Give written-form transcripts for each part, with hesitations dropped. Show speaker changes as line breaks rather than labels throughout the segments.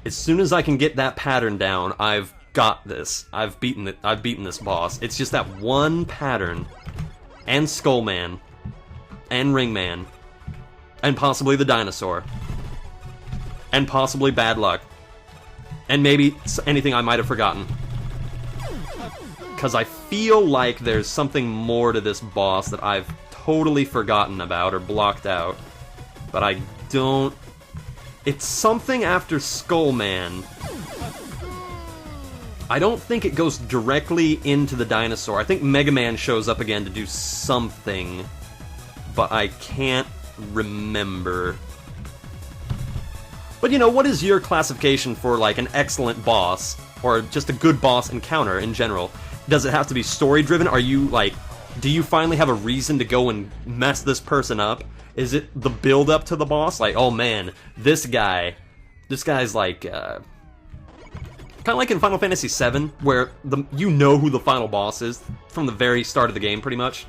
As soon as I can get that pattern down, I've got this. I've beaten this boss. It's just that one pattern, and Skullman, and Ringman, and possibly the dinosaur, and possibly bad luck, and maybe anything I might have forgotten. Because I feel like there's something more to this boss that I've totally forgotten about or blocked out, but I don't... It's something after Skullman. I don't think it goes directly into the dinosaur. I think Mega Man shows up again to do something, but I can't remember. But you know, what is your classification for like an excellent boss, or just a good boss encounter in general? Does it have to be story-driven? Are you like, do you finally have a reason to go and mess this person up? Is it the build-up to the boss? Like, oh man, this guy's like, kind of like in Final Fantasy VII, where you know who the final boss is from the very start of the game, pretty much.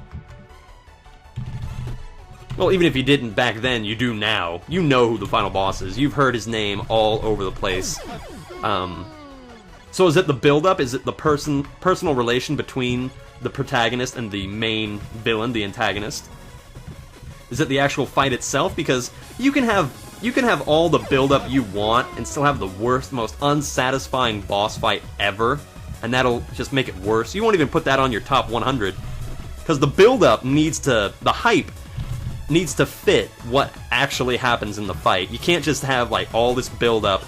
Well, even if you didn't back then, you do now. You know who the final boss is. You've heard his name all over the place. So is it the build-up? Is it the personal relation between the protagonist and the main villain, the antagonist? Is it the actual fight itself? Because you can have all the build-up you want and still have the worst, most unsatisfying boss fight ever, and that'll just make it worse. You won't even put that on your top 100, because the build-up the hype needs to fit what actually happens in the fight. You can't just have like all this build-up.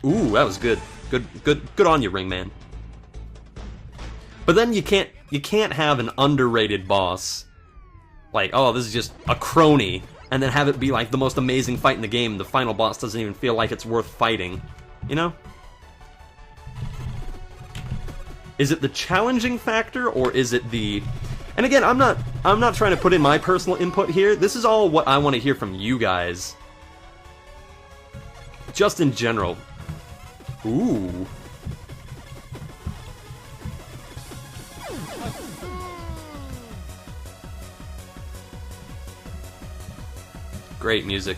Ooh, that was good. Good on you, Ringman. But then you can't have an underrated boss. Like, oh, this is just a crony, and then have it be like the most amazing fight in the game. The final boss doesn't even feel like it's worth fighting. You know? Is it the challenging factor, or is it the... And again, I'm not trying to put in my personal input here. This is all what I want to hear from you guys. Just in general. Ooh. Great music.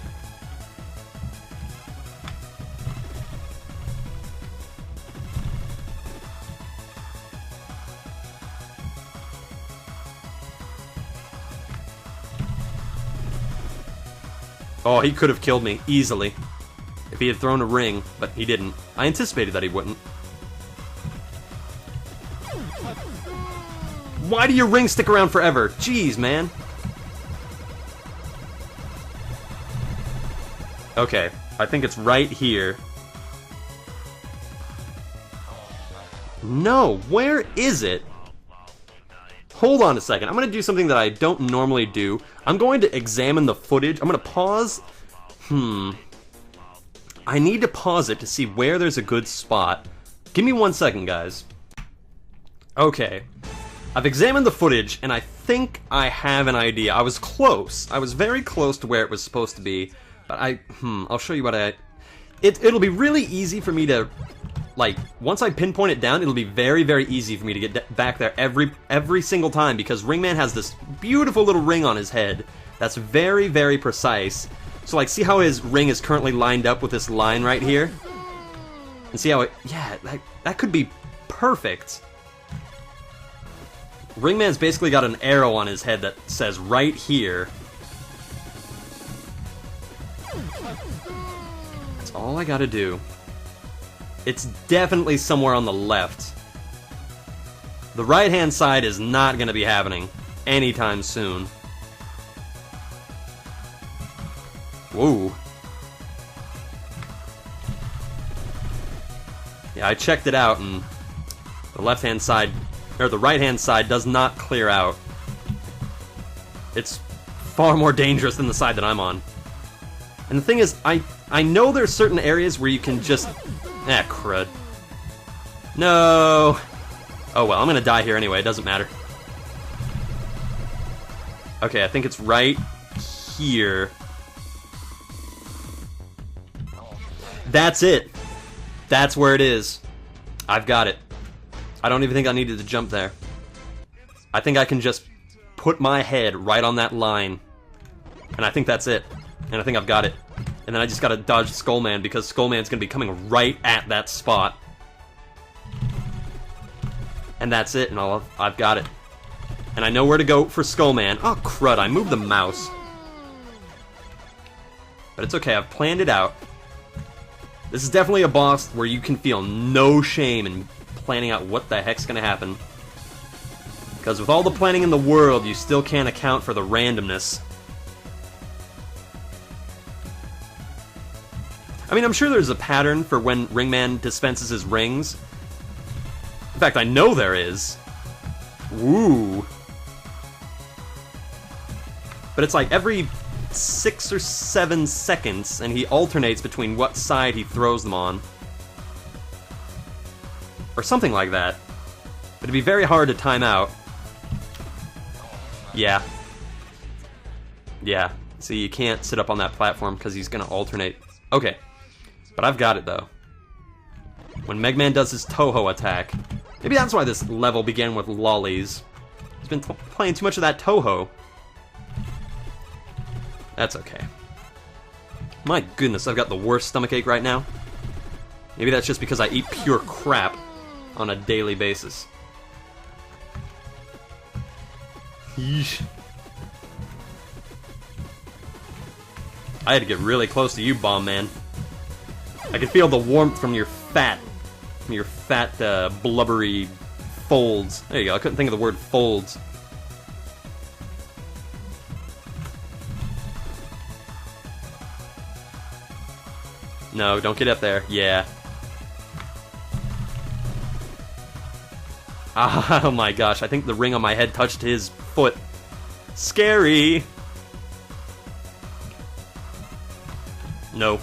Oh, he could have killed me easily if he had thrown a ring, but he didn't. I anticipated that he wouldn't. Why do your rings stick around forever? Jeez, man. Okay, I think it's right here. No, where is it? Hold on a second. I'm going to do something that I don't normally do. I'm going to examine the footage. I'm going to pause. I need to pause it to see where there's a good spot. Give me 1 second, guys. Okay. I've examined the footage, and I think I have an idea. I was close. I was very close to where it was supposed to be. But I'll show you what it'll be really easy for me to, like, once I pinpoint it down, it'll be very, very easy for me to get back there every single time, because Ringman has this beautiful little ring on his head that's very, very precise. So, like, see how his ring is currently lined up with this line right here? And see how yeah, that could be perfect. Ringman's basically got an arrow on his head that says right here. That's all I gotta do. It's definitely somewhere on the left. The right-hand side is not gonna be happening anytime soon. Whoa. Yeah, I checked it out, and the left-hand side, or the right-hand side, does not clear out. It's far more dangerous than the side that I'm on. And the thing is, I know there's certain areas where you can just... crud. No! Oh well, I'm gonna die here anyway, it doesn't matter. Okay, I think it's right here. That's it! That's where it is. I've got it. I don't even think I needed to jump there. I think I can just put my head right on that line. And I think that's it. And I think I've got it. And then I just gotta dodge Skullman because Skullman's gonna be coming right at that spot. And that's it, and I've got it. And I know where to go for Skullman. Oh, crud, I moved the mouse. But it's okay, I've planned it out. This is definitely a boss where you can feel no shame in planning out what the heck's gonna happen. Because with all the planning in the world, you still can't account for the randomness. I mean, I'm sure there's a pattern for when Ringman dispenses his rings. In fact, I know there is. Woo. But it's like every 6 or 7 seconds, and he alternates between what side he throws them on. Or something like that. But it'd be very hard to time out. Yeah. Yeah. See, you can't sit up on that platform because he's gonna alternate. Okay. But I've got it, though. When Megman does his Toho attack. Maybe that's why this level began with lollies. He's been playing too much of that Toho. That's okay. My goodness, I've got the worst stomachache right now. Maybe that's just because I eat pure crap on a daily basis. Yeesh. I had to get really close to you, Bomb Man. I could feel the warmth from your fat, blubbery folds. There you go, I couldn't think of the word folds. No, don't get up there. Yeah. Oh my gosh, I think the ring on my head touched his foot. Scary! No.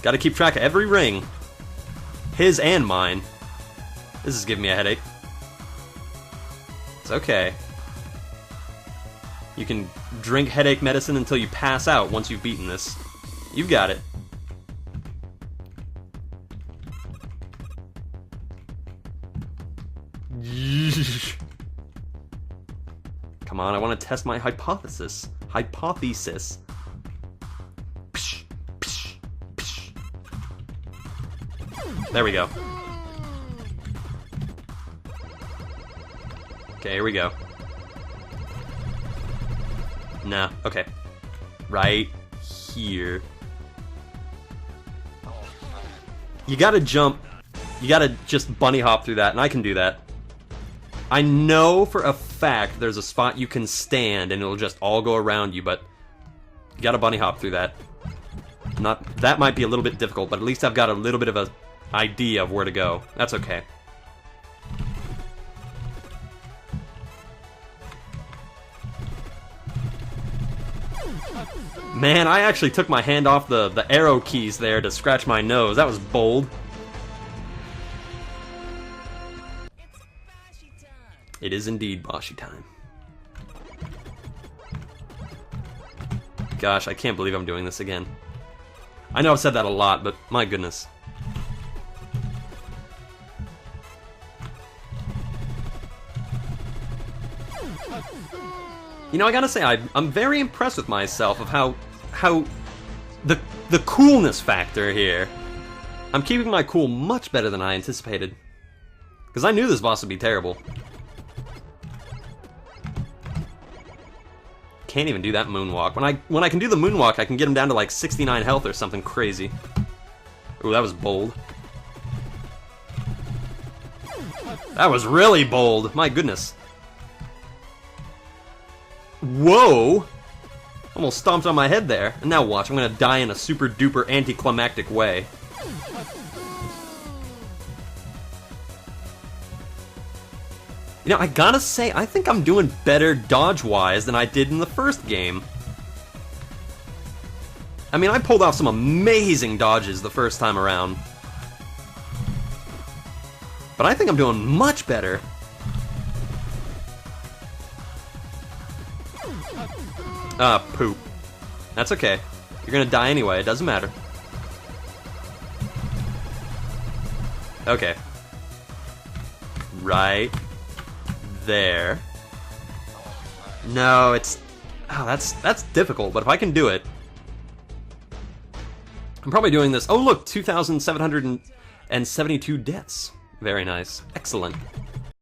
Gotta keep track of every ring. His and mine. This is giving me a headache. It's okay. You can drink headache medicine until you pass out once you've beaten this. You've got it. Come on, I want to test my hypothesis. Hypothesis. Psh, psh, psh. There we go. Okay, here we go. Nah, okay. Right here. You gotta jump. You gotta just bunny hop through that, and I can do that. I know for a fact there's a spot you can stand and it'll just all go around you, but you gotta bunny hop through that. That might be a little bit difficult, but at least I've got a little bit of an idea of where to go. That's okay. Man, I actually took my hand off the arrow keys there to scratch my nose. That was bold. It is indeed Boshy time. Gosh, I can't believe I'm doing this again. I know I've said that a lot, but my goodness. You know, I gotta say, I'm very impressed with myself of how the coolness factor here. I'm keeping my cool much better than I anticipated. Because I knew this boss would be terrible. Can't even do that moonwalk. When I can do the moonwalk, I can get him down to like 69 health or something crazy. Ooh, that was bold. That was really bold. My goodness. Whoa! Almost stomped on my head there. And now watch, I'm gonna die in a super duper anticlimactic way. You know, I gotta say, I think I'm doing better dodge-wise than I did in the first game. I mean, I pulled off some amazing dodges the first time around. But I think I'm doing much better. Poop. That's okay. You're gonna die anyway, it doesn't matter. Okay. Right there. No, it's... Oh, that's difficult, but if I can do it... I'm probably doing this... Oh, look! 2,772 deaths. Very nice. Excellent.